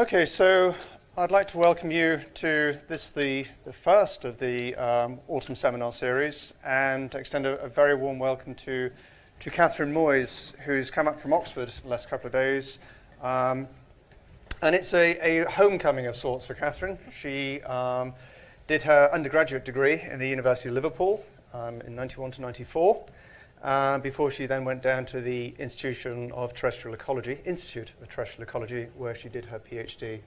Okay, so I'd like to welcome you to this, the first of the autumn seminar series, and extend a very warm welcome to Catherine Moyes, who's come up from Oxford the last couple of days. And it's a homecoming of sorts for Catherine. She did her undergraduate degree in the University of Liverpool in 91 to 94, before she then went down to the Institute of Terrestrial Ecology, where she did her PhD.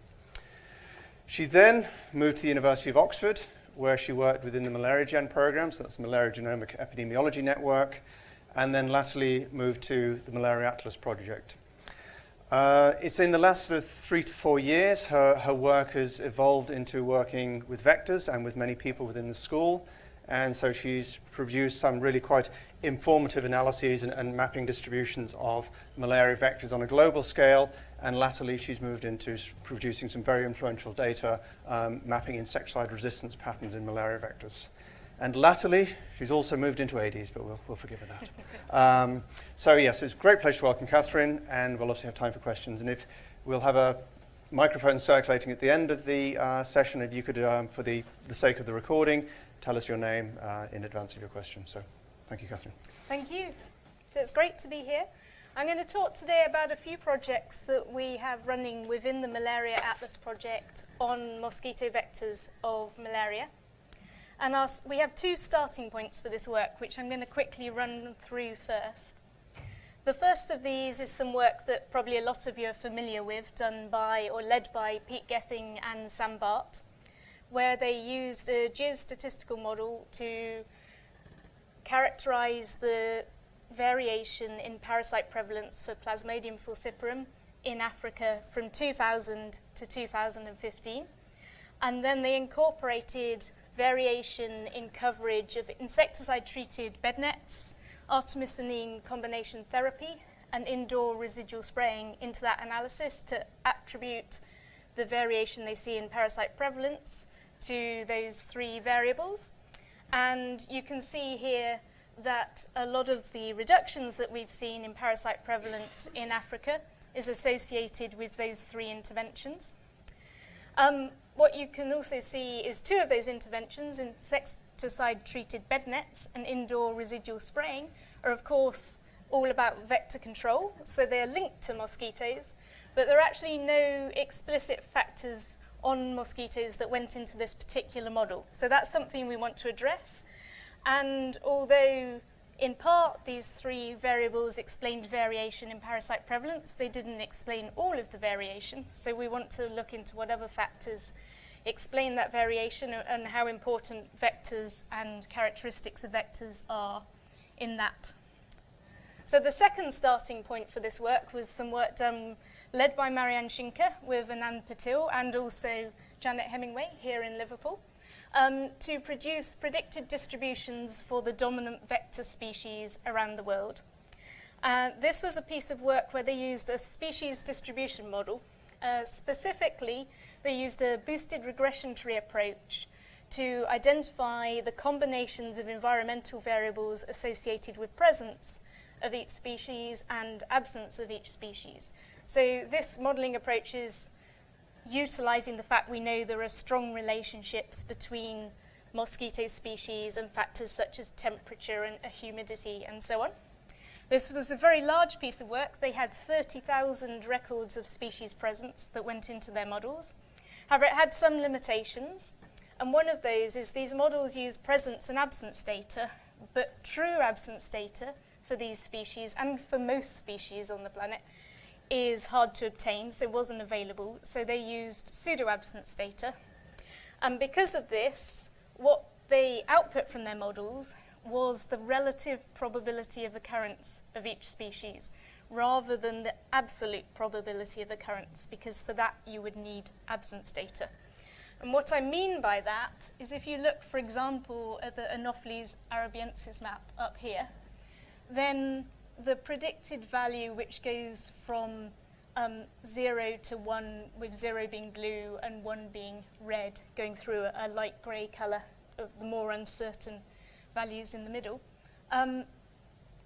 She then moved to the University of Oxford, where she worked within the malaria gen program, so that's the Malaria Genomic Epidemiology Network, and then latterly moved to the Malaria Atlas Project. It's in the last sort of 3 to 4 years, her work has evolved into working with vectors and with many people within the school, and so she's produced some really quite informative analyses and mapping distributions of malaria vectors on a global scale, and latterly she's moved into producing some very influential data mapping insecticide resistance patterns in malaria vectors. And latterly, she's also moved into Aedes, but we'll forgive her that. So yes, it's a great pleasure to welcome Catherine, and we'll also have time for questions. And if we'll have a microphone circulating at the end of the session, if you could, for the sake of the recording, tell us your name in advance of your question. So thank you, Catherine. Thank you. So it's great to be here. I'm going to talk today about a few projects that we have running within the Malaria Atlas project on mosquito vectors of malaria. And we have 2 starting points for this work, which I'm going to quickly run through first. The first of these is some work that probably a lot of you are familiar with, done by or led by Pete Gething and Sam Bart, where they used a geostatistical model to characterize the variation in parasite prevalence for Plasmodium falciparum in Africa from 2000 to 2015. And then they incorporated variation in coverage of insecticide-treated bed nets, artemisinin combination therapy, and indoor residual spraying into that analysis to attribute the variation they see in parasite prevalence to those 3 variables. And you can see here that a lot of the reductions that we've seen in parasite prevalence in Africa is associated with those 3 interventions. What you can also see is 2 of those interventions, insecticide-treated bed nets and indoor residual spraying, are of course all about vector control, so they're linked to mosquitoes, but there are actually no explicit factors on mosquitoes that went into this particular model. So that's something we want to address. And although in part these 3 variables explained variation in parasite prevalence, they didn't explain all of the variation. So we want to look into what other factors explain that variation and how important vectors and characteristics of vectors are in that. So the second starting point for this work was some work done led by Marianne Schinker with Anand Patil and also Janet Hemingway here in Liverpool, to produce predicted distributions for the dominant vector species around the world. This was a piece of work where they used a species distribution model. Specifically, they used a boosted regression tree approach to identify the combinations of environmental variables associated with presence of each species and absence of each species. So this modelling approach is utilising the fact we know there are strong relationships between mosquito species and factors such as temperature and humidity and so on. This was a very large piece of work. They had 30,000 records of species presence that went into their models. However, it had some limitations, and one of those is these models use presence and absence data, but true absence data for these species and for most species on the planet is hard to obtain, so it wasn't available, so they used pseudo-absence data. And because of this, what they output from their models was the relative probability of occurrence of each species, rather than the absolute probability of occurrence, because for that you would need absence data. And what I mean by that is if you look, for example, at the Anopheles arabiensis map up here, then the predicted value, which goes from 0 to 1, with 0 being blue and 1 being red, going through a light grey colour of the more uncertain values in the middle.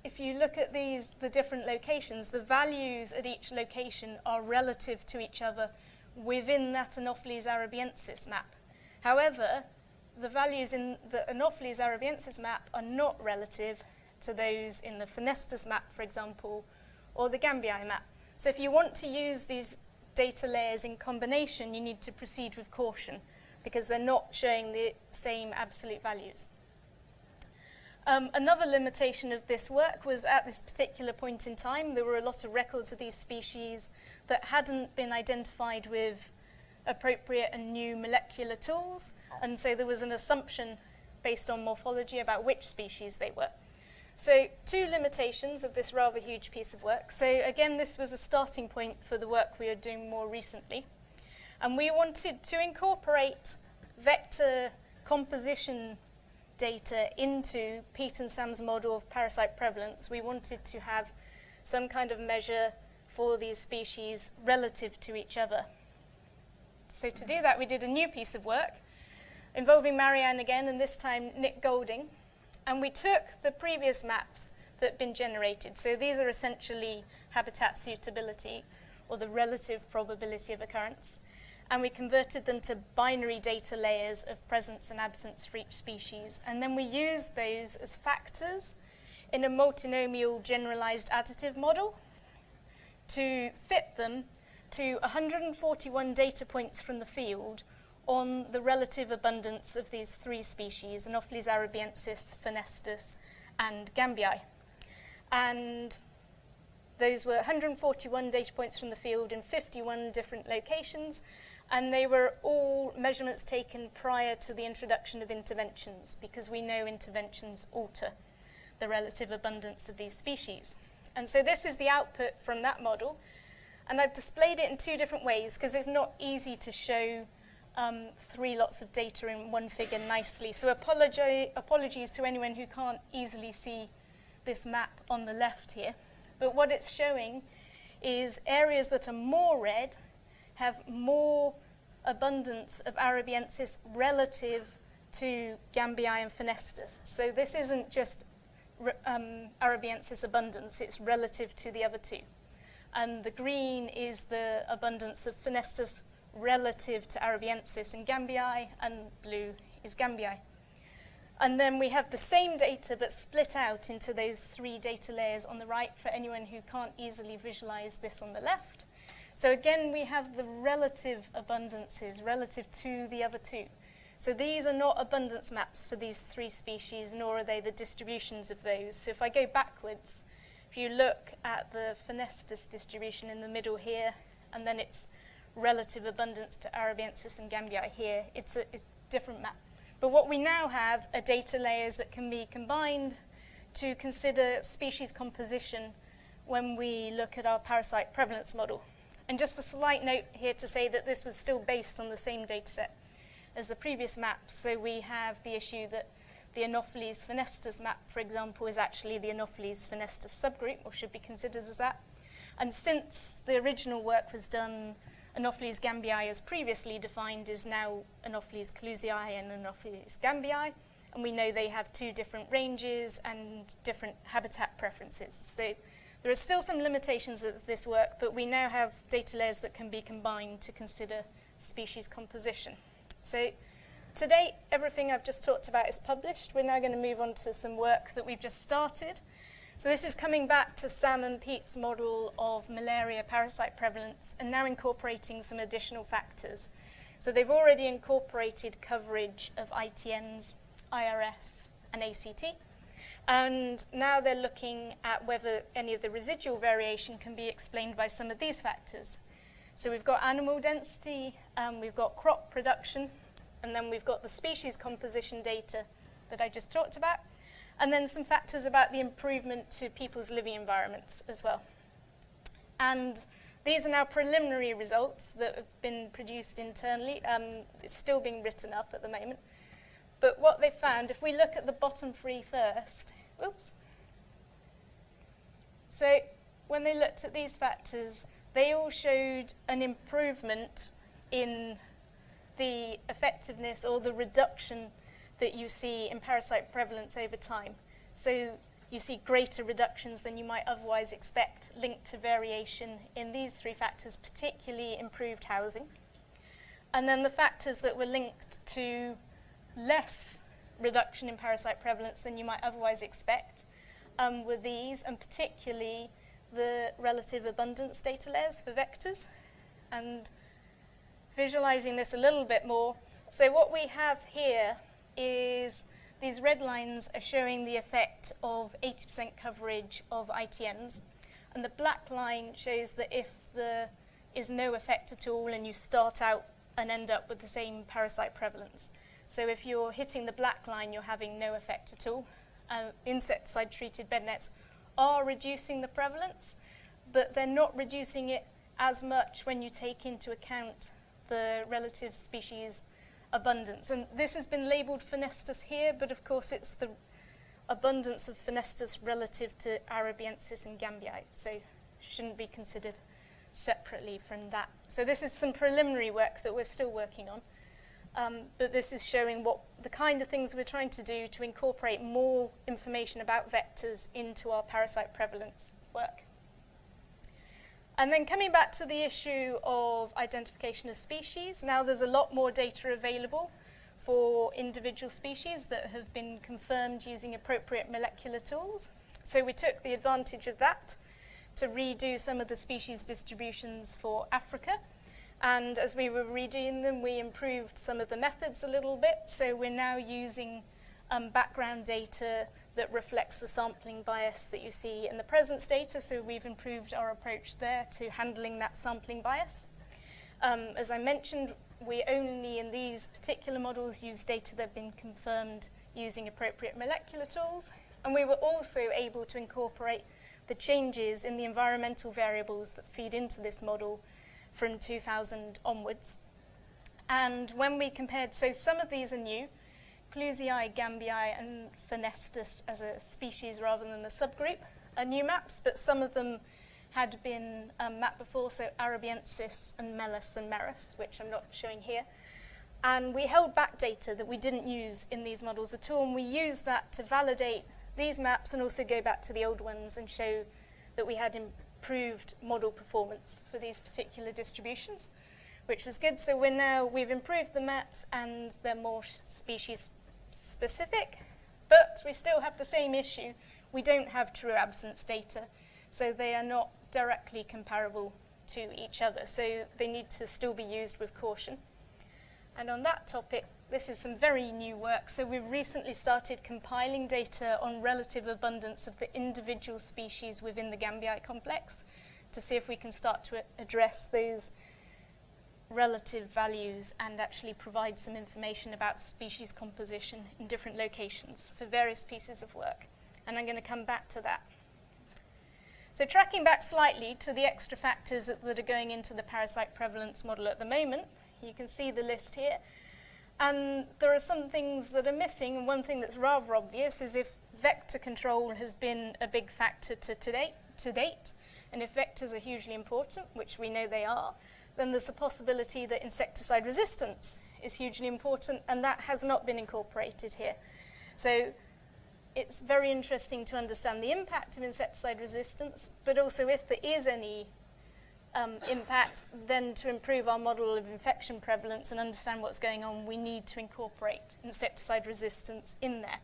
If you look at the different locations, the values at each location are relative to each other within that Anopheles arabiensis map. However, the values in the Anopheles arabiensis map are not relative to those in the Fenestus map, for example, or the Gambiae map. So if you want to use these data layers in combination, you need to proceed with caution because they're not showing the same absolute values. Another limitation of this work was at this particular point in time, there were a lot of records of these species that hadn't been identified with appropriate and new molecular tools, and so there was an assumption based on morphology about which species they were. So 2 limitations of this rather huge piece of work. So again, this was a starting point for the work we are doing more recently. And we wanted to incorporate vector composition data into Pete and Sam's model of parasite prevalence. We wanted to have some kind of measure for these species relative to each other. So to do that, we did a new piece of work involving Marianne again, and this time Nick Golding. And we took the previous maps that had been generated. So these are essentially habitat suitability, or the relative probability of occurrence. And we converted them to binary data layers of presence and absence for each species. And then we used those as factors in a multinomial generalized additive model to fit them to 141 data points from the field on the relative abundance of these 3 species, Anopheles arabiensis, Fenestus, and Gambiae. And those were 141 data points from the field in 51 different locations, and they were all measurements taken prior to the introduction of interventions, because we know interventions alter the relative abundance of these species. And so this is the output from that model, and I've displayed it in 2 different ways, because it's not easy to show 3 lots of data in one figure nicely. So apologies to anyone who can't easily see this map on the left here. But what it's showing is areas that are more red have more abundance of arabiensis relative to Gambiae and Fenestus. So this isn't just arabiensis abundance, it's relative to the other 2. And the green is the abundance of Fenestus relative to arabiensis and Gambiae, and blue is Gambiae. And then we have the same data but split out into those 3 data layers on the right for anyone who can't easily visualize this on the left. So again, we have the relative abundances relative to the other 2. So these are not abundance maps for these 3 species, nor are they the distributions of those. So if I go backwards, if you look at the Fenestus distribution in the middle here, and then its relative abundance to arabiensis and Gambiae here, it's a different map. But what we now have are data layers that can be combined to consider species composition when we look at our parasite prevalence model. And just a slight note here to say that this was still based on the same data set as the previous maps. So we have the issue that the Anopheles Fenestus map, for example, is actually the Anopheles Fenestus subgroup, or should be considered as that. And since the original work was done, Anopheles Gambiae, as previously defined, is now Anopheles clusiae and Anopheles Gambiae, and we know they have 2 different ranges and different habitat preferences. So there are still some limitations of this work, but we now have data layers that can be combined to consider species composition. So to date, everything I've just talked about is published. We're now going to move on to some work that we've just started. So this is coming back to Sam and Pete's model of malaria parasite prevalence and now incorporating some additional factors. So they've already incorporated coverage of ITNs, IRS, and ACT. And now they're looking at whether any of the residual variation can be explained by some of these factors. So we've got animal density, we've got crop production, and then we've got the species composition data that I just talked about, and then some factors about the improvement to people's living environments as well. And these are now preliminary results that have been produced internally. It's still being written up at the moment. But what they found, if we look at the bottom 3 first, oops. So when they looked at these factors, they all showed an improvement in the effectiveness or the reduction that you see in parasite prevalence over time. So you see greater reductions than you might otherwise expect linked to variation in these 3 factors, particularly improved housing. And then the factors that were linked to less reduction in parasite prevalence than you might otherwise expect were these, and particularly the relative abundance data layers for vectors. And visualizing this a little bit more, so what we have here is these red lines are showing the effect of 80% coverage of ITNs, and the black line shows that if there is no effect at all and you start out and end up with the same parasite prevalence. So if you're hitting the black line, you're having no effect at all. Insecticide-treated bed nets are reducing the prevalence, but they're not reducing it as much when you take into account the relative species abundance. And this has been labelled Phonestus here, but of course it's the abundance of Phonestus relative to Arabiensis and Gambii, so shouldn't be considered separately from that. So this is some preliminary work that we're still working on. But this is showing what the kind of things we're trying to do to incorporate more information about vectors into our parasite prevalence work. And then coming back to the issue of identification of species, now there's a lot more data available for individual species that have been confirmed using appropriate molecular tools. So we took the advantage of that to redo some of the species distributions for Africa. And as we were redoing them, we improved some of the methods a little bit. So we're now using background data that reflects the sampling bias that you see in the presence data. So we've improved our approach there to handling that sampling bias. As I mentioned, we only in these particular models use data that have been confirmed using appropriate molecular tools. And we were also able to incorporate the changes in the environmental variables that feed into this model from 2000 onwards. And when we compared, so some of these are new, Clusii, Gambii, and Phonestus as a species rather than a subgroup are new maps, but some of them had been mapped before, so Arabiensis and Melis and Meris, which I'm not showing here. And we held back data that we didn't use in these models at all, and we used that to validate these maps and also go back to the old ones and show that we had improved model performance for these particular distributions, which was good. So we've improved the maps and they're more species specific, but we still have the same issue. We don't have true absence data, so they are not directly comparable to each other. So they need to still be used with caution. And on that topic, this is some very new work. So we've recently started compiling data on relative abundance of the individual species within the Gambii complex to see if we can start to address those relative values and actually provide some information about species composition in different locations for various pieces of work. And I'm going to come back to that. So tracking back slightly to the extra factors that are going into the parasite prevalence model at the moment, you can see the list here. And there are some things that are missing, and one thing that's rather obvious is if vector control has been a big factor to date, and if vectors are hugely important, which we know they are, then there's a possibility that insecticide resistance is hugely important, and that has not been incorporated here. So it's very interesting to understand the impact of insecticide resistance, but also if there is any impact, then to improve our model of infection prevalence and understand what's going on, we need to incorporate insecticide resistance in there.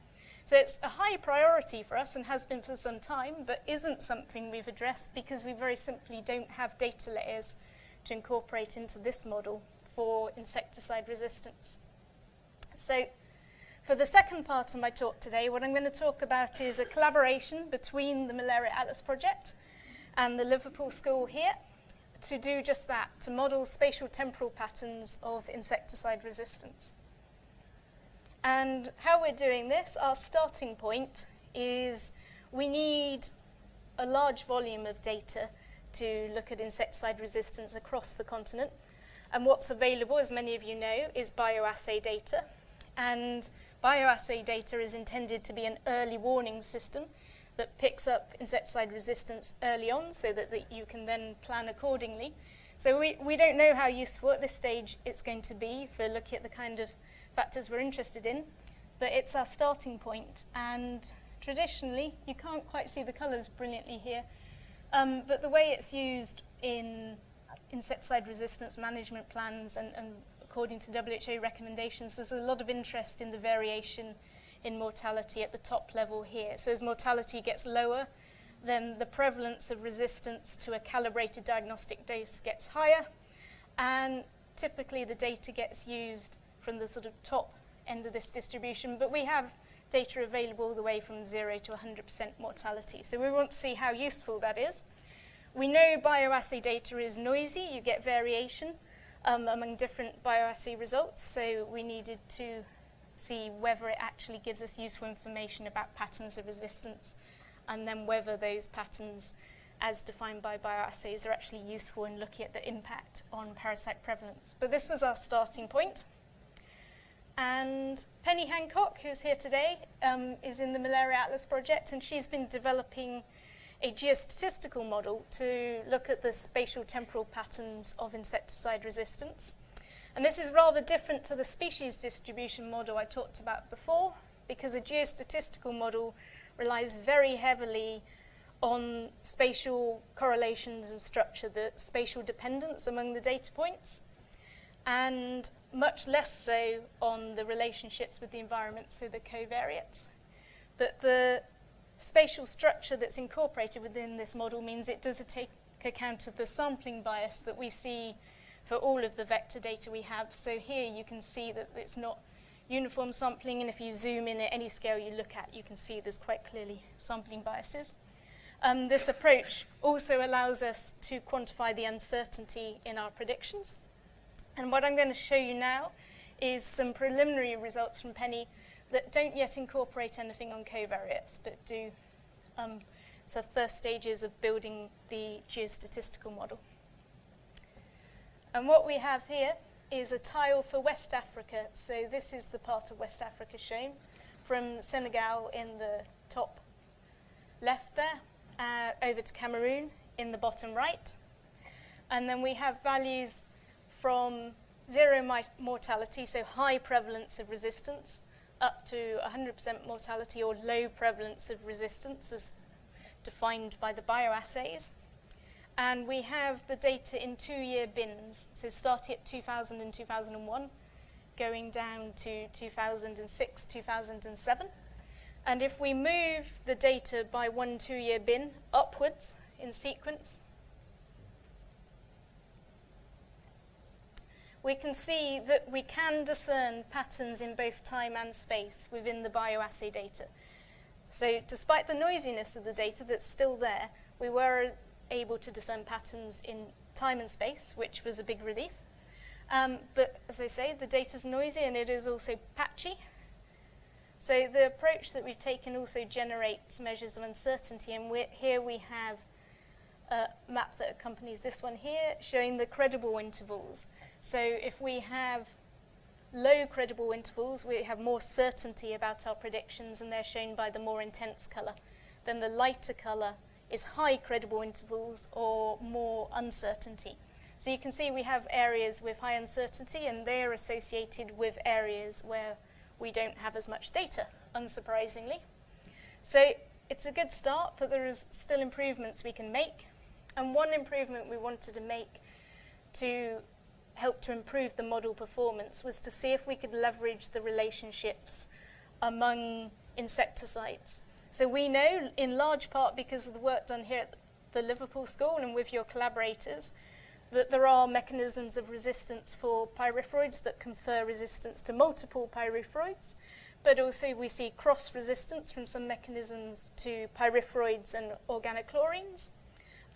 So it's a high priority for us and has been for some time, but isn't something we've addressed because we very simply don't have data layers to incorporate into this model for insecticide resistance. So for the second part of my talk today, what I'm going to talk about is a collaboration between the Malaria Atlas Project and the Liverpool School here to do just that, to model spatial temporal patterns of insecticide resistance. And how we're doing this, our starting point is we need a large volume of data to look at insecticide resistance across the continent. And what's available, as many of you know, is bioassay data. And bioassay data is intended to be an early warning system that picks up insecticide resistance early on so that you can then plan accordingly. So we don't know how useful at this stage it's going to be for looking at the kind of factors we're interested in, but it's our starting point. And traditionally, you can't quite see the colours brilliantly here, but the way it's used in insecticide resistance management plans and according to WHO recommendations, there's a lot of interest in the variation in mortality at the top level here. So as mortality gets lower, then the prevalence of resistance to a calibrated diagnostic dose gets higher, and typically the data gets used from the sort of top end of this distribution, but we have data available all the way from 0 to 100% mortality. So we want to see how useful that is. We know bioassay data is noisy. You get variation among different bioassay results, so we needed to see whether it actually gives us useful information about patterns of resistance, and then whether those patterns, as defined by bioassays, are actually useful in looking at the impact on parasite prevalence. But this was our starting point. And Penny Hancock, who's here today, is in the Malaria Atlas project, and she's been developing a geostatistical model to look at the spatial temporal patterns of insecticide resistance. And this is rather different to the species distribution model I talked about before, because a geostatistical model relies very heavily on spatial correlations and structure, the spatial dependence among the data points, and much less so on the relationships with the environment, so the covariates. But the spatial structure that's incorporated within this model means it does take account of the sampling bias that we see for all of the vector data we have. So here you can see that it's not uniform sampling, and if you zoom in at any scale you look at, you can see there's quite clearly sampling biases. This approach also allows us to quantify the uncertainty in our predictions. And what I'm going to show you now is some preliminary results from Penny that don't yet incorporate anything on covariates, but do so first stages of building the geostatistical model. And what we have here is a tile for West Africa. So this is the part of West Africa shown, from Senegal in the top left there, over to Cameroon in the bottom right. And then we have values from 0 mortality, so high prevalence of resistance, up to 100% mortality or low prevalence of resistance as defined by the bioassays. And we have the data in 2-year bins, so starting at 2000 and 2001, going down to 2006, 2007. And if we move the data by 1 2-year bin upwards in sequence, we can see that we can discern patterns in both time and space within the bioassay data. So despite the noisiness of the data that's still there, we were able to discern patterns in time and space, which was a big relief. But as I say, the data's noisy and it is also patchy. So the approach that we've taken also generates measures of uncertainty, and here we have a map that accompanies this one here, showing the credible intervals. So if we have low credible intervals, we have more certainty about our predictions, and they're shown by the more intense colour. Then the lighter colour is high credible intervals or more uncertainty. So you can see we have areas with high uncertainty, and they are associated with areas where we don't have as much data, unsurprisingly. So it's a good start, but there is still improvements we can make. And one improvement we wanted to make to help to improve the model performance was to see if we could leverage the relationships among insecticides. So we know, in large part because of the work done here at the Liverpool School and with your collaborators, that there are mechanisms of resistance for pyrethroids that confer resistance to multiple pyrethroids, but also we see cross-resistance from some mechanisms to pyrethroids and organochlorines,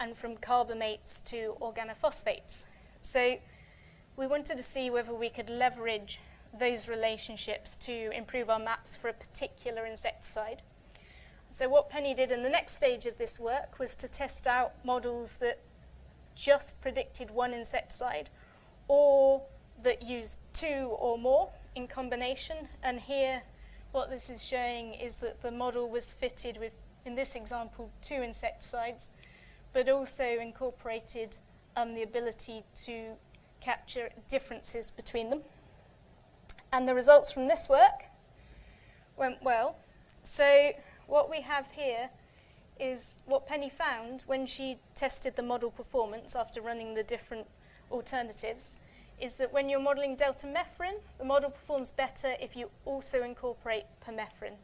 and from carbamates to organophosphates. So we wanted to see whether we could leverage those relationships to improve our maps for a particular insecticide. So what Penny did in the next stage of this work was to test out models that just predicted one insecticide, or that used 2 or more in combination. And here what this is showing is that the model was fitted with, in this example, 2 insecticides, but also incorporated the ability to capture differences between them. And the results from this work went well. So what we have here is what Penny found when she tested the model performance after running the different alternatives, is that when you're modelling deltamethrin, the model performs better if you also incorporate permethrin.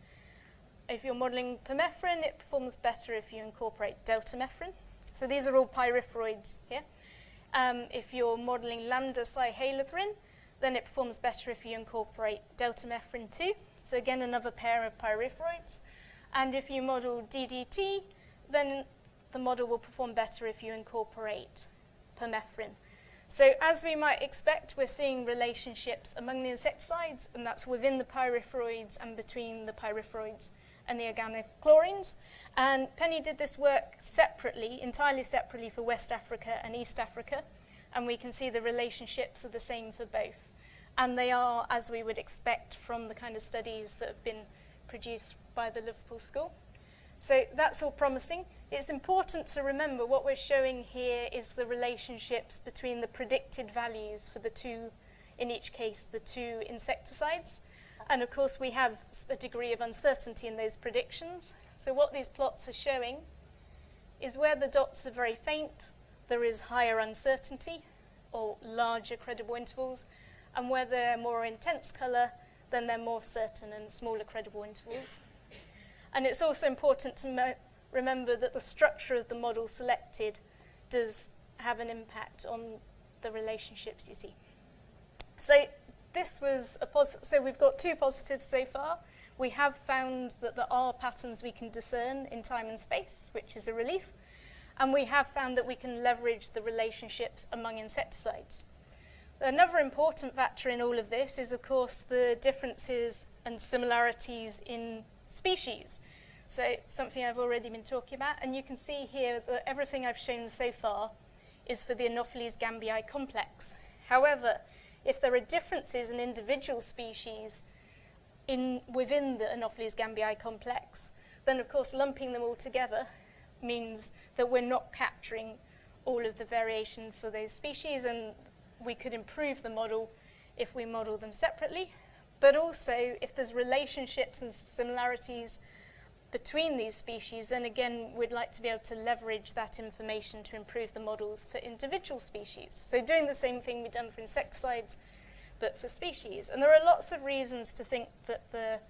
If you're modelling permethrin, it performs better if you incorporate deltamethrin. So these are all pyrethroids here. If you're modelling lambda-cyhalothrin, then it performs better if you incorporate deltamethrin too. So again, another pair of pyrethroids. And if you model DDT, then the model will perform better if you incorporate permethrin. So as we might expect, we're seeing relationships among the insecticides, and that's within the pyrethroids and between the pyrethroids and the organochlorines. And Penny did this work separately, entirely separately for West Africa and East Africa, and we can see the relationships are the same for both. And they are, as we would expect from the kind of studies that have been produced by the Liverpool School. So that's all promising. It's important to remember what we're showing here is the relationships between the predicted values for the two, in each case, the two insecticides. And of course, we have a degree of uncertainty in those predictions. So what these plots are showing is where the dots are very faint, there is higher uncertainty or larger credible intervals, and where they're more intense colour, then they're more certain and smaller credible intervals. And it's also important to remember that the structure of the model selected does have an impact on the relationships you see. So this was so we've got two positives so far. We have found that there are patterns we can discern in time and space, which is a relief. And we have found that we can leverage the relationships among insecticides. Another important factor in all of this is, of course, the differences and similarities in species. So something I've already been talking about, and you can see here that everything I've shown so far is for the Anopheles gambii complex. However, if there are differences in individual species within the Anopheles gambii complex, then of course lumping them all together means that we're not capturing all of the variation for those species, and we could improve the model if we model them separately. But also, if there's relationships and similarities between these species, then again, we'd like to be able to leverage that information to improve the models for individual species. So doing the same thing we've done for insecticides, but for species. And there are lots of reasons to think that there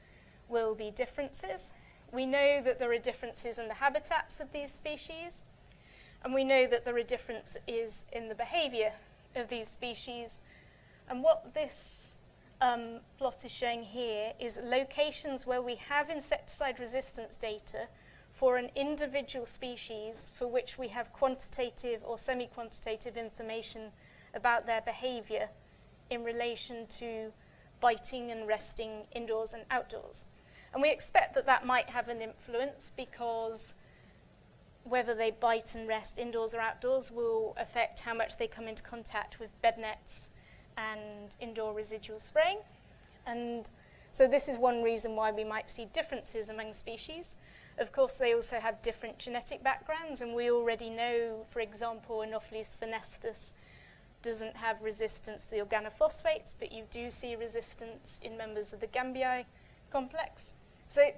will be differences. We know that there are differences in the habitats of these species, and we know that there are differences in the behavior of these species. And what this plot is showing here is locations where we have insecticide resistance data for an individual species for which we have quantitative or semi-quantitative information about their behavior in relation to biting and resting indoors and outdoors. And we expect that that might have an influence because whether they bite and rest indoors or outdoors will affect how much they come into contact with bed nets and indoor residual spraying. And so this is one reason why we might see differences among species. Of course, they also have different genetic backgrounds, and we already know, for example, Anopheles phonestus doesn't have resistance to the organophosphates, but you do see resistance in members of the gambii complex. So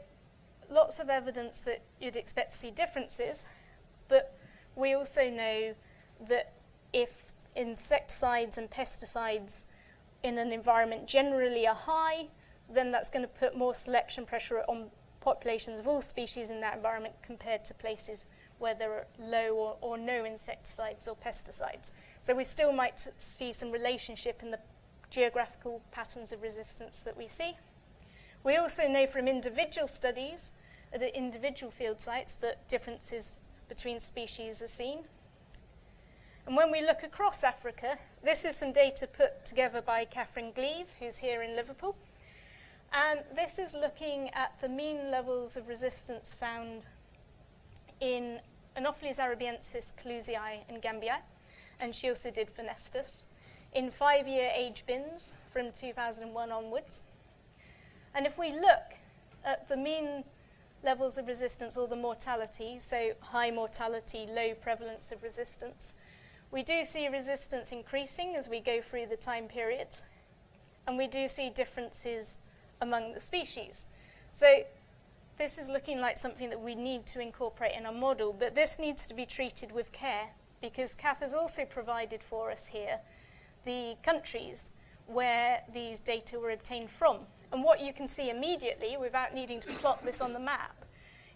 lots of evidence that you'd expect to see differences, but we also know that if insecticides and pesticides in an environment generally are high, then that's going to put more selection pressure on populations of all species in that environment compared to places where there are low or no insecticides or pesticides. So we still might see some relationship in the geographical patterns of resistance that we see. We also know from individual studies at individual field sites that differences between species are seen. And when we look across Africa, this is some data put together by Catherine Gleave, who's here in Liverpool. And this is looking at the mean levels of resistance found in Anopheles arabiensis, Clusii, and gambii, and she also did phonestus, in 5-year age bins from 2001 onwards. And if we look at the mean levels of resistance or the mortality, so high mortality, low prevalence of resistance, we do see resistance increasing as we go through the time periods, and we do see differences among the species. So this is looking like something that we need to incorporate in our model, but this needs to be treated with care because CAF has also provided for us here the countries where these data were obtained from. And what you can see immediately, without needing to plot this on the map,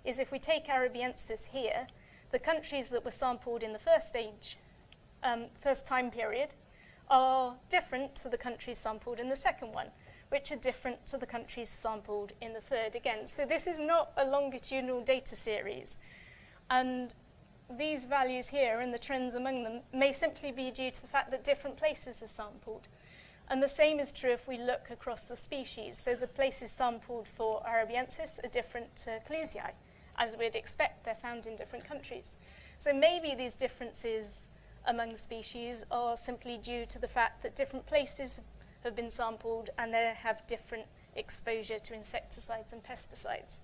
is if we take Arabiensis here, the countries that were sampled in the first time period, are different to the countries sampled in the second one, which are different to the countries sampled in the third again. So this is not a longitudinal data series. And these values here and the trends among them may simply be due to the fact that different places were sampled. And the same is true if we look across the species. So the places sampled for Arabiensis are different to Clusiae. As we'd expect, they're found in different countries. So maybe these differences among species are simply due to the fact that different places have been sampled and they have different exposure to insecticides and pesticides.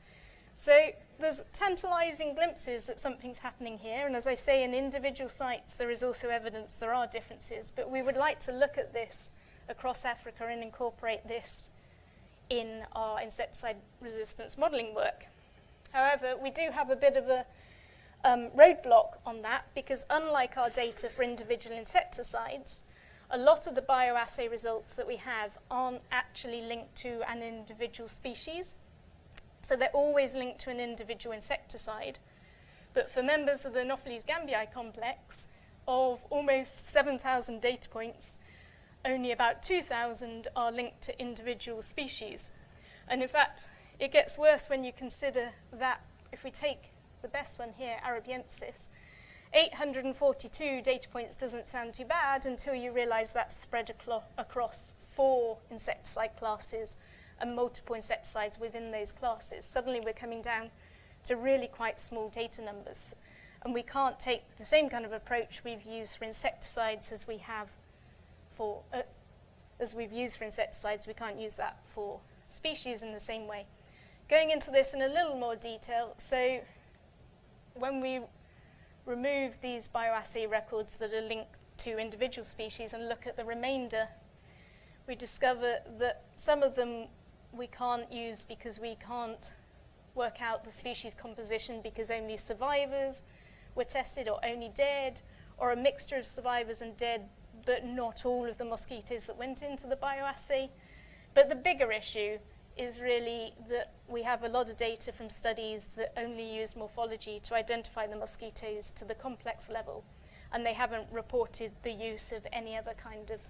So there's tantalizing glimpses that something's happening here, and as I say, in individual sites there is also evidence there are differences, but we would like to look at this across Africa and incorporate this in our insecticide resistance modelling work. However, we do have a bit of a roadblock on that, because unlike our data for individual insecticides, a lot of the bioassay results that we have aren't actually linked to an individual species. So they're always linked to an individual insecticide. But for members of the Anopheles gambiae complex, of almost 7,000 data points, only about 2,000 are linked to individual species. And in fact, it gets worse when you consider that if we take the best one here, Arabiensis, 842 data points doesn't sound too bad until you realize that's spread across 4 insecticide classes and multiple insecticides within those classes. Suddenly we're coming down to really quite small data numbers. And we can't take the same kind of approach we've used for insecticides as we have for, we can't use that for species in the same way. Going into this in a little more detail, so when we remove these bioassay records that are linked to individual species and look at the remainder, we discover that some of them we can't use because we can't work out the species composition because only survivors were tested or only dead, or a mixture of survivors and dead, but not all of the mosquitoes that went into the bioassay. But the bigger issue is really that we have a lot of data from studies that only use morphology to identify the mosquitoes to the complex level, and they haven't reported the use of any other kind of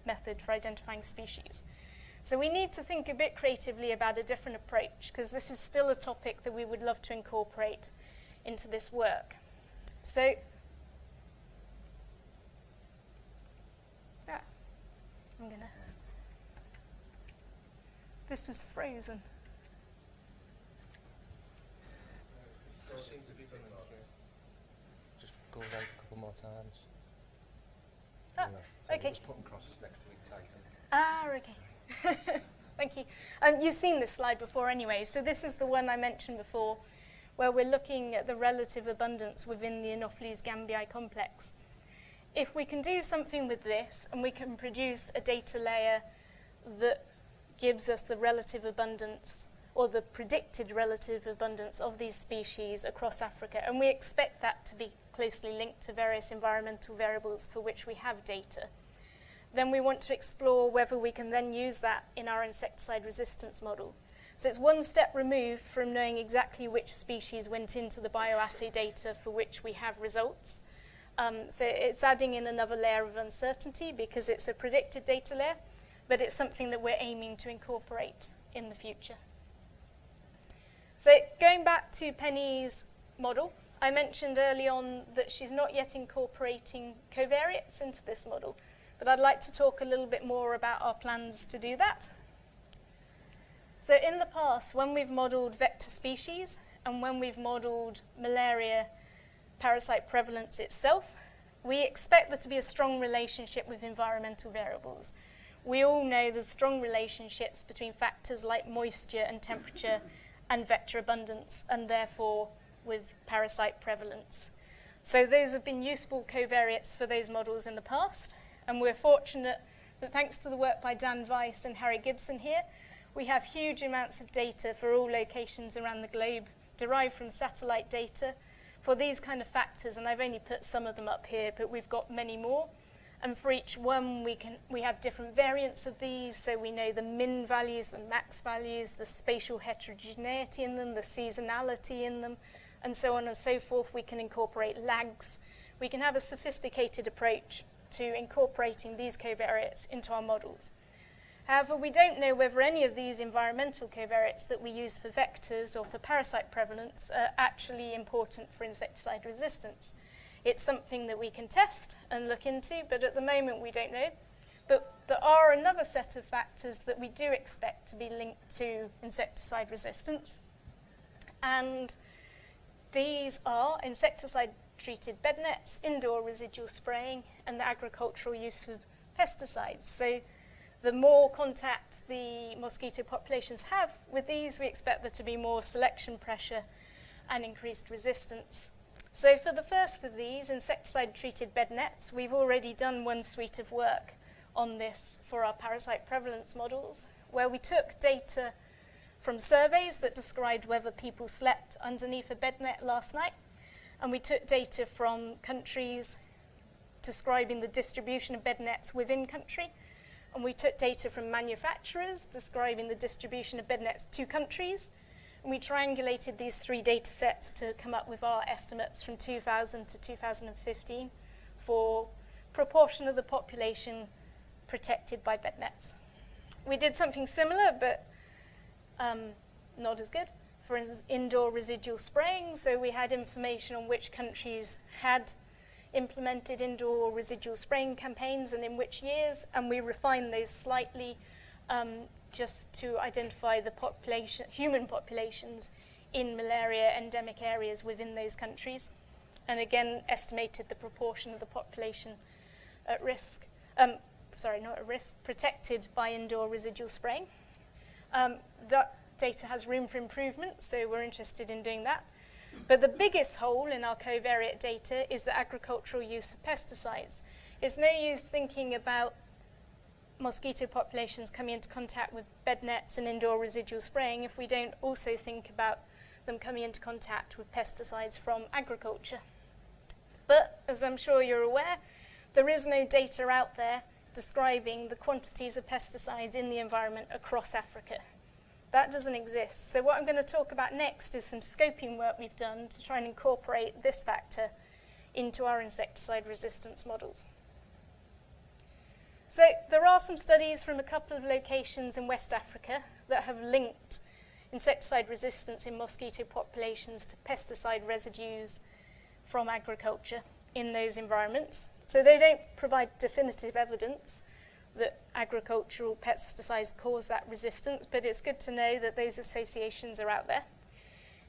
method for identifying species. So we need to think a bit creatively about a different approach, because this is still a topic that we would love to incorporate into this work. So, this is frozen. Just go over it a couple more times. Ah, So okay. just put them crosses next to each item. Ah, okay. Thank you. You've seen this slide before anyway, so this is the one I mentioned before, where we're looking at the relative abundance within the Anopheles gambiae complex. If we can do something with this, and we can produce a data layer that gives us the relative abundance, or the predicted relative abundance of these species across Africa, and we expect that to be closely linked to various environmental variables for which we have data, then we want to explore whether we can then use that in our insecticide resistance model. So it's one step removed from knowing exactly which species went into the bioassay data for which we have results. So it's adding in another layer of uncertainty because it's a predicted data layer, but it's something that we're aiming to incorporate in the future. So going back to Penny's model, I mentioned early on that she's not yet incorporating covariates into this model, but I'd like to talk a little bit more about our plans to do that. So in the past, when we've modeled vector species and when we've modeled malaria parasite prevalence itself, we expect there to be a strong relationship with environmental variables. We all know there's strong relationships between factors like moisture and temperature and vector abundance, and therefore with parasite prevalence. So those have been useful covariates for those models in the past, and we're fortunate that thanks to the work by Dan Weiss and Harry Gibson here, we have huge amounts of data for all locations around the globe derived from satellite data for these kind of factors, and I've only put some of them up here, but we've got many more. And for each one, we have different variants of these, so we know the min values, the max values, the spatial heterogeneity in them, the seasonality in them, and so on and so forth. We can incorporate lags. We can have a sophisticated approach to incorporating these covariates into our models. However, we don't know whether any of these environmental covariates that we use for vectors or for parasite prevalence are actually important for insecticide resistance. It's something that we can test and look into, but at the moment we don't know. But there are another set of factors that we do expect to be linked to insecticide resistance. And these are insecticide-treated bed nets, indoor residual spraying, and the agricultural use of pesticides. So the more contact the mosquito populations have with these, we expect there to be more selection pressure and increased resistance. So for the first of these, insecticide-treated bed nets, we've already done one suite of work on this for our parasite prevalence models, where we took data from surveys that described whether people slept underneath a bed net last night, and we took data from countries describing the distribution of bed nets within country, and we took data from manufacturers describing the distribution of bed nets to countries. And we triangulated these three data sets to come up with our estimates from 2000 to 2015 for proportion of the population protected by bed nets. We did something similar, but not as good. For instance, indoor residual spraying. So we had information on which countries had implemented indoor residual spraying campaigns and in which years, and we refined those slightly just to identify the human populations in malaria endemic areas within those countries, and again estimated the proportion of the population at risk, protected by indoor residual spraying. That data has room for improvement, so we're interested in doing that. But the biggest hole in our covariate data is the agricultural use of pesticides. It's no use thinking about mosquito populations coming into contact with bed nets and indoor residual spraying if we don't also think about them coming into contact with pesticides from agriculture. But as I'm sure you're aware, there is no data out there describing the quantities of pesticides in the environment across Africa. That doesn't exist. So what I'm going to talk about next is some scoping work we've done to try and incorporate this factor into our insecticide resistance models. So there are some studies from a couple of locations in West Africa that have linked insecticide resistance in mosquito populations to pesticide residues from agriculture in those environments. So they don't provide definitive evidence that agricultural pesticides cause that resistance, but it's good to know that those associations are out there.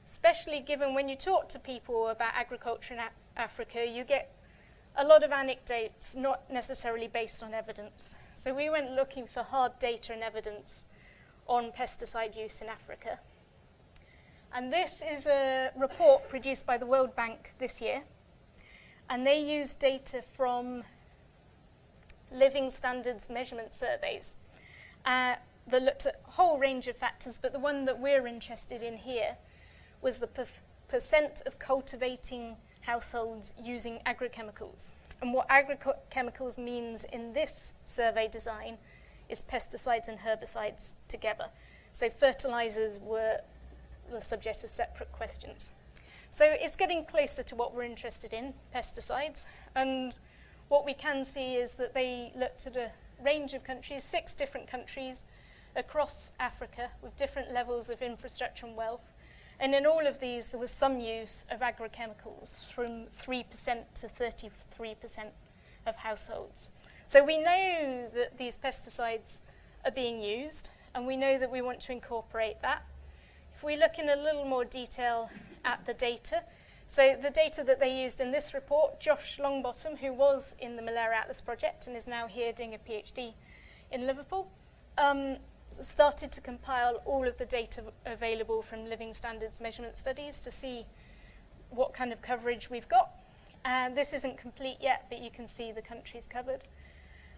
Especially given when you talk to people about agriculture in Africa, you get a lot of anecdotes, not necessarily based on evidence. So we went looking for hard data and evidence on pesticide use in Africa. And this is a report produced by the World Bank this year. And they used data from living standards measurement surveys that looked at a whole range of factors, but the one that we're interested in here was the percent of cultivating households using agrochemicals. And what agrochemicals means in this survey design is pesticides and herbicides together. So fertilizers were the subject of separate questions. So it's getting closer to what we're interested in, pesticides. And what we can see is that they looked at a range of countries, 6 different countries across Africa with different levels of infrastructure and wealth. And in all of these, there was some use of agrochemicals from 3% to 33% of households. So we know that these pesticides are being used, and we know that we want to incorporate that. If we look in a little more detail at the data, so the data that they used in this report, Josh Longbottom, who was in the Malaria Atlas project and is now here doing a PhD in Liverpool, started to compile all of the data available from living standards measurement studies to see what kind of coverage we've got. And this isn't complete yet, but you can see the countries covered.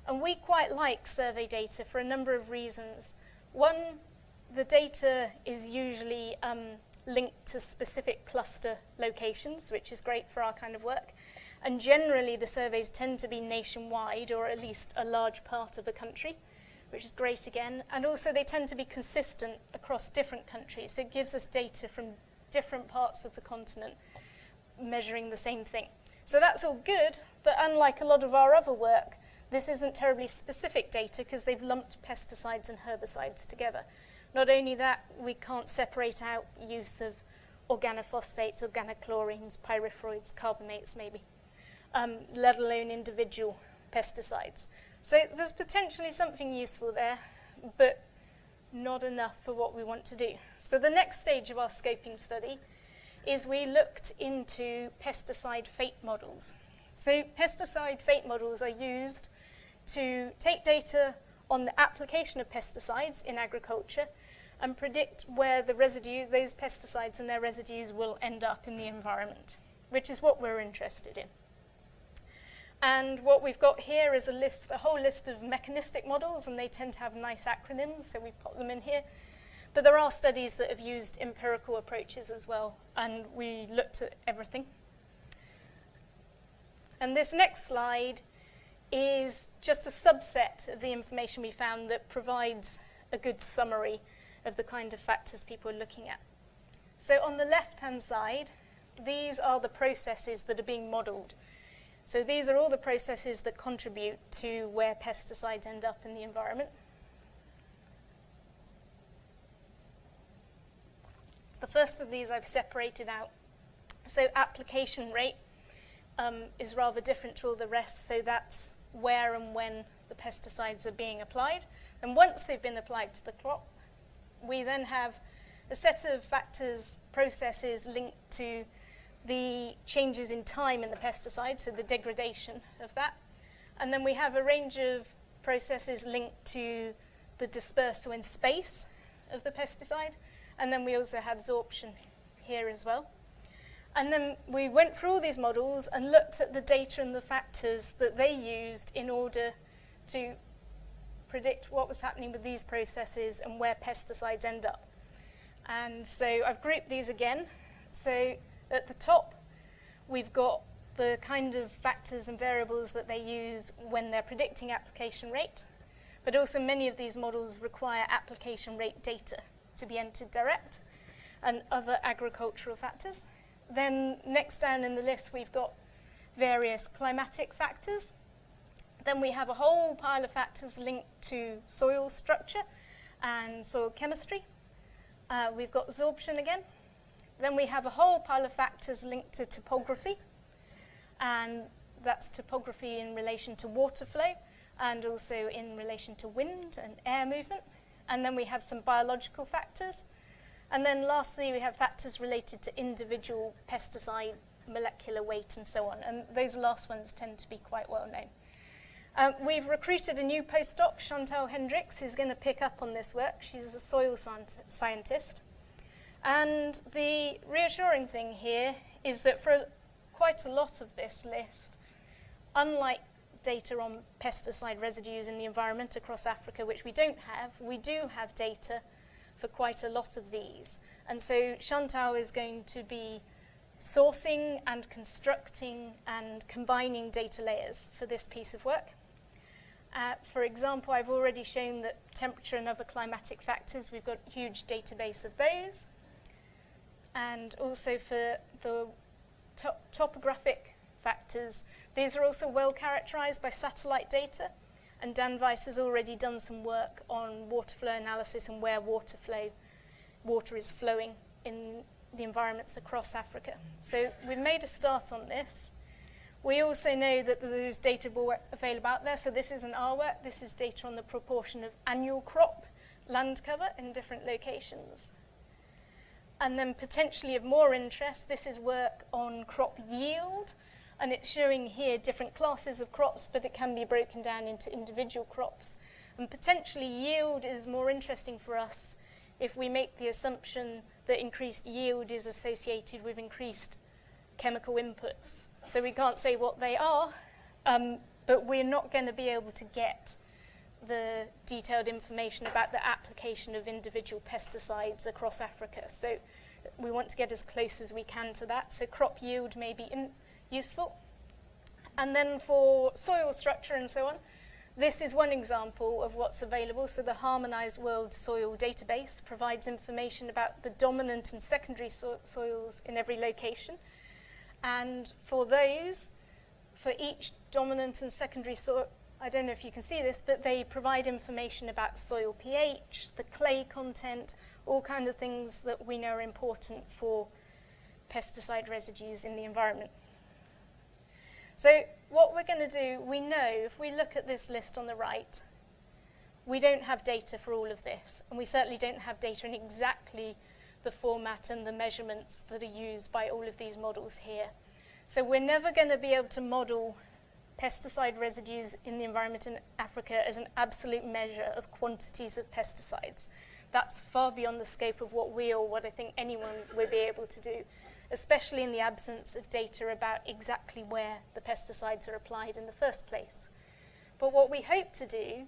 And we quite like survey data for a number of reasons. One, the data is usually linked to specific cluster locations, which is great for our kind of work. And generally, the surveys tend to be nationwide, or at least a large part of a country, which is great again. And also, they tend to be consistent across different countries. So it gives us data from different parts of the continent measuring the same thing. So that's all good, but unlike a lot of our other work, this isn't terribly specific data because they've lumped pesticides and herbicides together. Not only that, we can't separate out use of organophosphates, organochlorines, pyrethroids, carbamates maybe, let alone individual pesticides. So there's potentially something useful there, but not enough for what we want to do. So the next stage of our scoping study is we looked into pesticide fate models. So pesticide fate models are used to take data on the application of pesticides in agriculture and predict where the residue, those pesticides and their residues will end up in the environment, which is what we're interested in. And what we've got here is a whole list of mechanistic models, and they tend to have nice acronyms, so we put them in here. But there are studies that have used empirical approaches as well, and we looked at everything. And this next slide is just a subset of the information we found that provides a good summary of the kind of factors people are looking at. So on the left-hand side, these are the processes that are being modeled. So these are all the processes that contribute to where pesticides end up in the environment. The first of these I've separated out. So application rate is rather different to all the rest, so that's where and when the pesticides are being applied. And once they've been applied to the crop, we then have a set of factors, processes linked to the changes in time in the pesticide, so the degradation of that. And then we have a range of processes linked to the dispersal in space of the pesticide. And then we also have absorption here as well. And then we went through all these models and looked at the data and the factors that they used in order to predict what was happening with these processes and where pesticides end up. And so I've grouped these again. So at the top, we've got the kind of factors and variables that they use when they're predicting application rate. But also many of these models require application rate data to be entered direct, and other agricultural factors. Then next down in the list, we've got various climatic factors. Then we have a whole pile of factors linked to soil structure and soil chemistry. We've got absorption again. Then we have a whole pile of factors linked to topography, and that's topography in relation to water flow and also in relation to wind and air movement. And then we have some biological factors. And then lastly, we have factors related to individual pesticide molecular weight and so on. And those last ones tend to be quite well known. We've recruited a new postdoc, Chantal Hendricks, who's going to pick up on this work. She's a soil scientist. And the reassuring thing here is that for quite a lot of this list, unlike data on pesticide residues in the environment across Africa, which we don't have, we do have data for quite a lot of these. And so Chantal is going to be sourcing and constructing and combining data layers for this piece of work. For example, I've already shown that temperature and other climatic factors, we've got a huge database of those. And also for the topographic factors, these are also well characterized by satellite data. And Dan Weiss has already done some work on water flow analysis and where water is flowing in the environments across Africa. So we've made a start on this. We also know that there's data available out there. So this isn't our work. This is data on the proportion of annual crop land cover in different locations. And then potentially of more interest, this is work on crop yield. And it's showing here different classes of crops, but it can be broken down into individual crops. And potentially yield is more interesting for us if we make the assumption that increased yield is associated with increased chemical inputs. So we can't say what they are, but we're not going to be able to get the detailed information about the application of individual pesticides across Africa. So we want to get as close as we can to that. So crop yield may be useful. And then for soil structure and so on, this is one example of what's available. So the Harmonized World Soil Database provides information about the dominant and secondary soils in every location. And for those, for each dominant and secondary soil, I don't know if you can see this, but they provide information about soil pH, the clay content, all kinds of things that we know are important for pesticide residues in the environment. So what we're going to do, we know if we look at this list on the right, we don't have data for all of this, and we certainly don't have data in exactly the format and the measurements that are used by all of these models here. So we're never going to be able to model pesticide residues in the environment in Africa as an absolute measure of quantities of pesticides. That's far beyond the scope of what we or what I think anyone would be able to do, especially in the absence of data about exactly where the pesticides are applied in the first place. But what we hope to do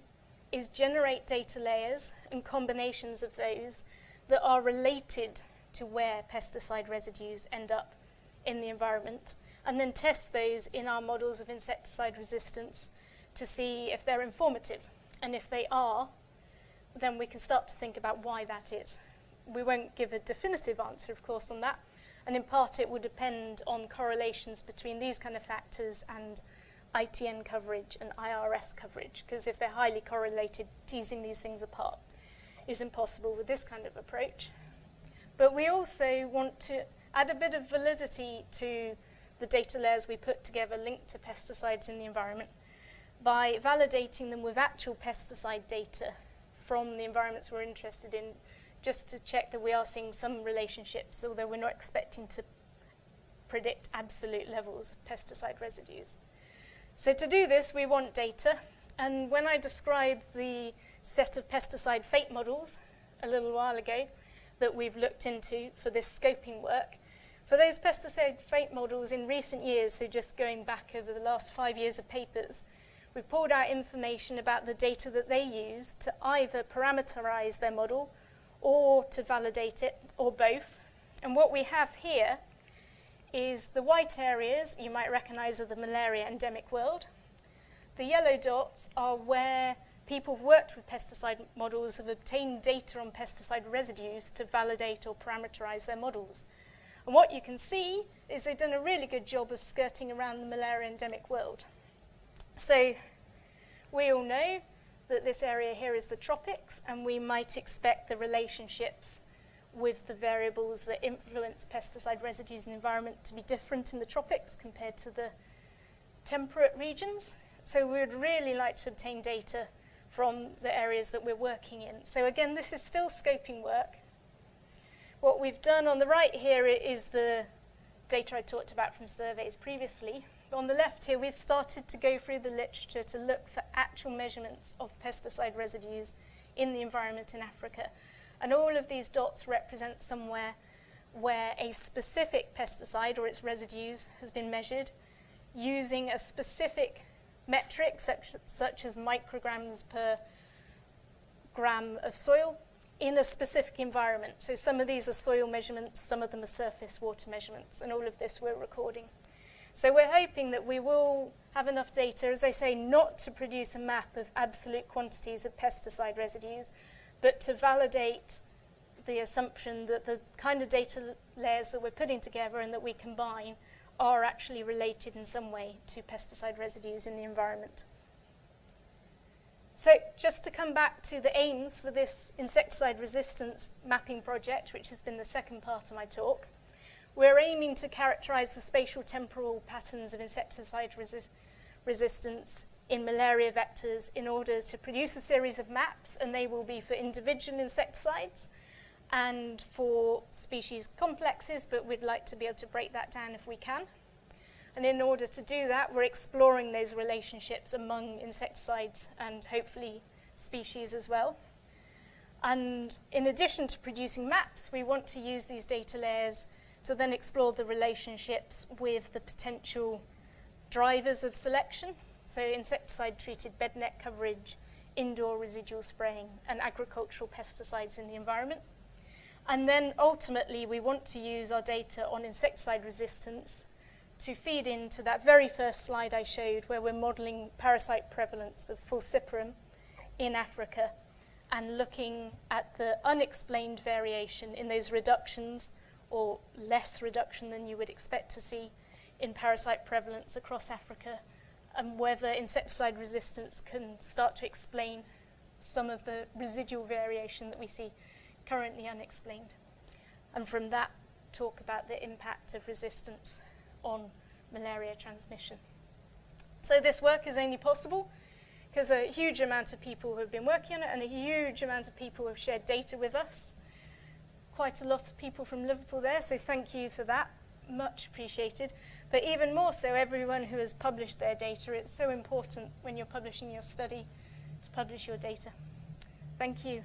is generate data layers and combinations of those that are related to where pesticide residues end up in the environment, and then test those in our models of insecticide resistance to see if they're informative. And if they are, then we can start to think about why that is. We won't give a definitive answer, of course, on that, and in part it will depend on correlations between these kind of factors and ITN coverage and IRS coverage, because if they're highly correlated, teasing these things apart is impossible with this kind of approach. But we also want to add a bit of validity to the data layers we put together linked to pesticides in the environment by validating them with actual pesticide data from the environments we're interested in, just to check that we are seeing some relationships, although we're not expecting to predict absolute levels of pesticide residues. So to do this, we want data, and when I described the set of pesticide fate models a little while ago that we've looked into for this scoping work, for those pesticide fate models in recent years, so just going back over the last 5 years of papers, we've pulled out information about the data that they use to either parameterize their model or to validate it, or both. And what we have here is the white areas you might recognize are the malaria endemic world. The yellow dots are where people who've worked with pesticide models have obtained data on pesticide residues to validate or parameterize their models. And what you can see is they've done a really good job of skirting around the malaria endemic world. So we all know that this area here is the tropics, and we might expect the relationships with the variables that influence pesticide residues in the environment to be different in the tropics compared to the temperate regions. So we would really like to obtain data from the areas that we're working in. So again, this is still scoping work. What we've done on the right here is the data I talked about from surveys previously. On the left here, we've started to go through the literature to look for actual measurements of pesticide residues in the environment in Africa. And all of these dots represent somewhere where a specific pesticide or its residues has been measured using a specific metric, such as micrograms per gram of soil, in a specific environment. So some of these are soil measurements, some of them are surface water measurements, and all of this we're recording. So we're hoping that we will have enough data, as I say, not to produce a map of absolute quantities of pesticide residues, but to validate the assumption that the kind of data layers that we're putting together and that we combine are actually related in some way to pesticide residues in the environment. So just to come back to the aims for this insecticide resistance mapping project, which has been the second part of my talk, we're aiming to characterize the spatial temporal patterns of insecticide resistance in malaria vectors in order to produce a series of maps, and they will be for individual insecticides and for species complexes, but we'd like to be able to break that down if we can. And in order to do that, we're exploring those relationships among insecticides and hopefully species as well. And in addition to producing maps, we want to use these data layers to then explore the relationships with the potential drivers of selection, so insecticide-treated bed net coverage, indoor residual spraying, and agricultural pesticides in the environment. And then ultimately, we want to use our data on insecticide resistance to feed into that very first slide I showed where we're modelling parasite prevalence of falciparum in Africa and looking at the unexplained variation in those reductions or less reduction than you would expect to see in parasite prevalence across Africa, and whether insecticide resistance can start to explain some of the residual variation that we see currently unexplained. And from that, talk about the impact of resistance on malaria transmission. So this work is only possible because a huge amount of people have been working on it and a huge amount of people have shared data with us. Quite a lot of people from Liverpool there, so thank you for that, much appreciated. But even more so, everyone who has published their data. It's so important when you're publishing your study to publish your data. Thank you.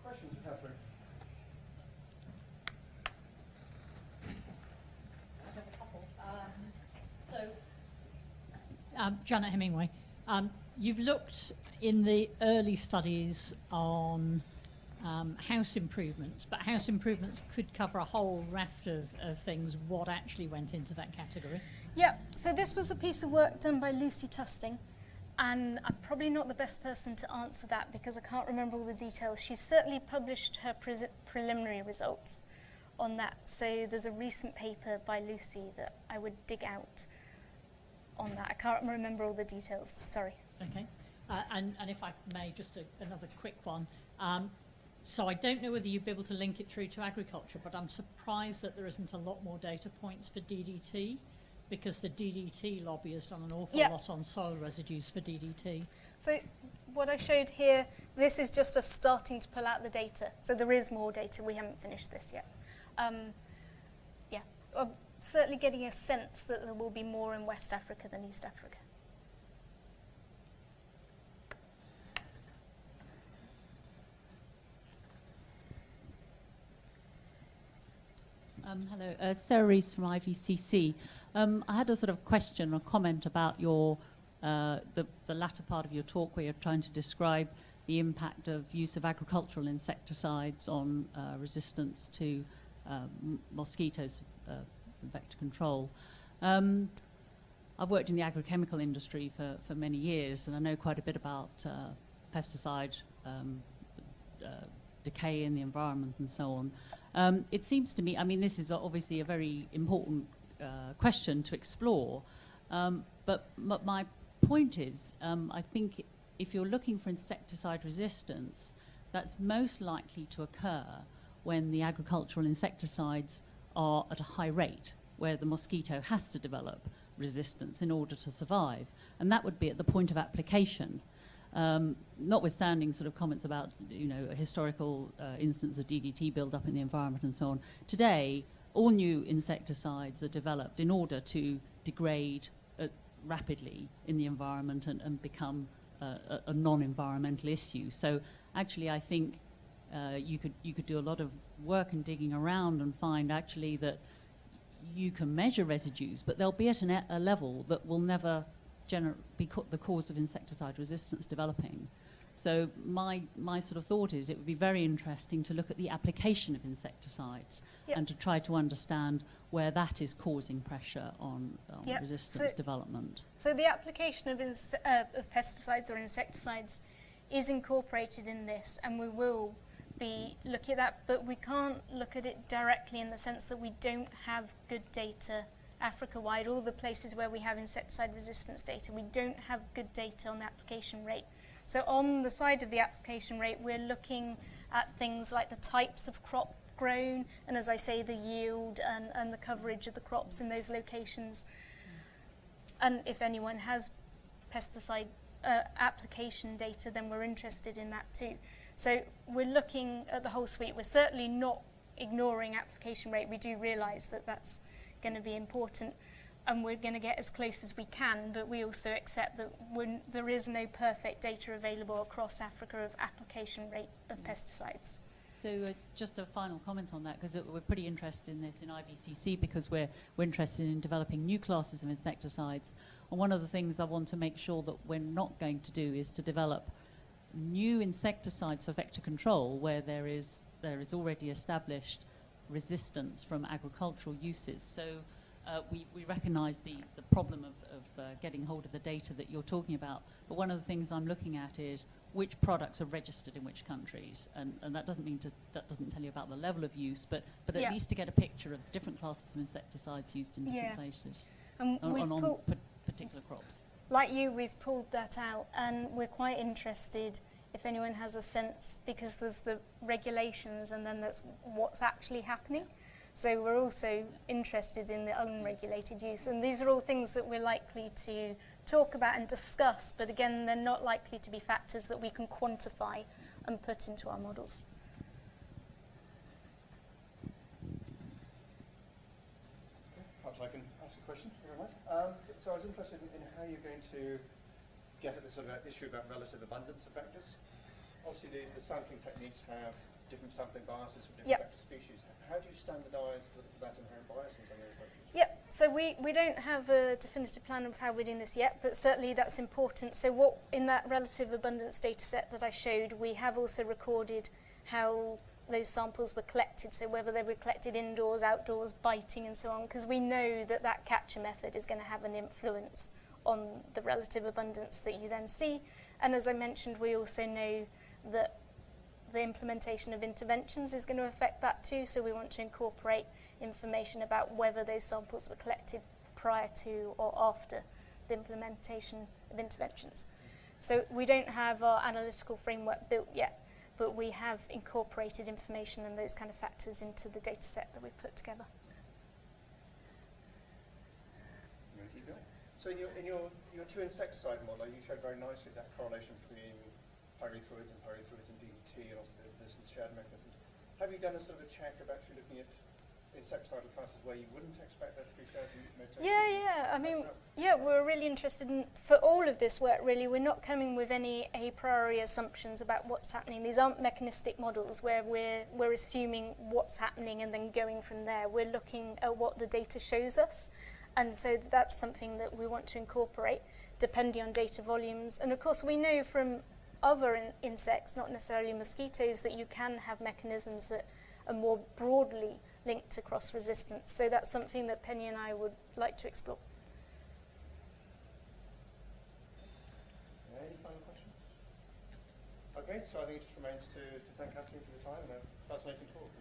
Questions, Catherine? I have a couple. Janet Hemingway, you've looked in the early studies on house improvements, but house improvements could cover a whole raft of things. What actually went into that category? Yeah, so this was a piece of work done by Lucy Tusting, and I'm probably not the best person to answer that because I can't remember all the details. She's certainly published her preliminary results on that, so there's a recent paper by Lucy that I would dig out on that. I can't remember all the details, sorry. Okay, and if I may, just another quick one. So I don't know whether you'd be able to link it through to agriculture, but I'm surprised that there isn't a lot more data points for DDT, because the DDT lobby has done an awful lot on soil residues for DDT. So what I showed here, this is just us starting to pull out the data. So there is more data, we haven't finished this yet. I'm certainly getting a sense that there will be more in West Africa than East Africa. Hello, Sarah Rees from IVCC. I had a sort of question or comment about your the latter part of your talk where you're trying to describe the impact of use of agricultural insecticides on resistance to mosquitoes, vector control. I've worked in the agrochemical industry for many years, and I know quite a bit about pesticide decay in the environment and so on. It seems to me, I mean, this is obviously a very important question to explore, but my point is, I think if you're looking for insecticide resistance, that's most likely to occur when the agricultural insecticides are at a high rate, where the mosquito has to develop resistance in order to survive. And that would be at the point of application. Notwithstanding sort of comments about, you know, a historical instance of DDT build-up in the environment and so on, today all new insecticides are developed in order to degrade rapidly in the environment and become a non-environmental issue. So actually I think you could do a lot of work and digging around and find actually that you can measure residues, but they'll be at a level that will never be the cause of insecticide resistance developing. So my sort of thought is it would be very interesting to look at the application of insecticides and to try to understand where that is causing pressure on resistance development. So the application of pesticides or insecticides is incorporated in this, and we will be looking at that, but we can't look at it directly in the sense that we don't have good data Africa-wide. All the places where we have insecticide resistance data, we don't have good data on the application rate. So on the side of the application rate, we're looking at things like the types of crop grown, and as I say, the yield and the coverage of the crops in those locations. And if anyone has pesticide application data, then we're interested in that too. So we're looking at the whole suite. We're certainly not ignoring application rate. We do realise that that's going to be important, and we're going to get as close as we can, but we also accept that there is no perfect data available across Africa of application rate of pesticides. So just a final comment on that, because we're pretty interested in this in IVCC because we're interested in developing new classes of insecticides. And one of the things I want to make sure that we're not going to do is to develop new insecticides for vector control where there is already established resistance from agricultural uses. So we recognise the problem of getting hold of the data that you're talking about. But one of the things I'm looking at is which products are registered in which countries, and that doesn't tell you about the level of use, but at least to get a picture of the different classes of insecticides used in different places And on particular crops. like you, we've pulled that out, and we're quite interested if anyone has a sense, because there's the regulations and then there's what's actually happening. So we're also interested in the unregulated use, and these are all things that we're likely to talk about and discuss, but again, they're not likely to be factors that we can quantify and put into our models. Perhaps I can ask a question, if you don't mind. So I was interested in how you're going to get at this sort of issue about relative abundance of vectors. Obviously, the sampling techniques have different sampling biases for different vector species. How do you standardise for that inherent bias in some of those vectors? Yep, so we don't have a definitive plan of how we're doing this yet, but certainly that's important. So what in that relative abundance data set that I showed, we have also recorded how those samples were collected, so whether they were collected indoors, outdoors, biting and so on, because we know that that capture method is going to have an influence on the relative abundance that you then see. And as I mentioned, we also know that the implementation of interventions is going to affect that too, so we want to incorporate information about whether those samples were collected prior to or after the implementation of interventions. So we don't have our analytical framework built yet, but we have incorporated information and those kind of factors into the data set that we've put together. You want to keep going? So in your two insecticide model, you showed very nicely that correlation between pyrethroids and DDT, and also there's some shared mechanisms. Have you done a sort of a check of actually looking at insecticidal classes where you wouldn't expect there to be shared mutations? Yeah. I mean, we're really interested in, for all of this work, really, we're not coming with any a priori assumptions about what's happening. These aren't mechanistic models where we're assuming what's happening and then going from there. We're looking at what the data shows us, and so that's something that we want to incorporate depending on data volumes. And of course, we know from other insects, not necessarily mosquitoes, that you can have mechanisms that are more broadly linked to cross-resistance. So that's something that Penny and I would like to explore. Any final questions? Okay, so I think it just remains to thank Catherine for the time and a fascinating talk.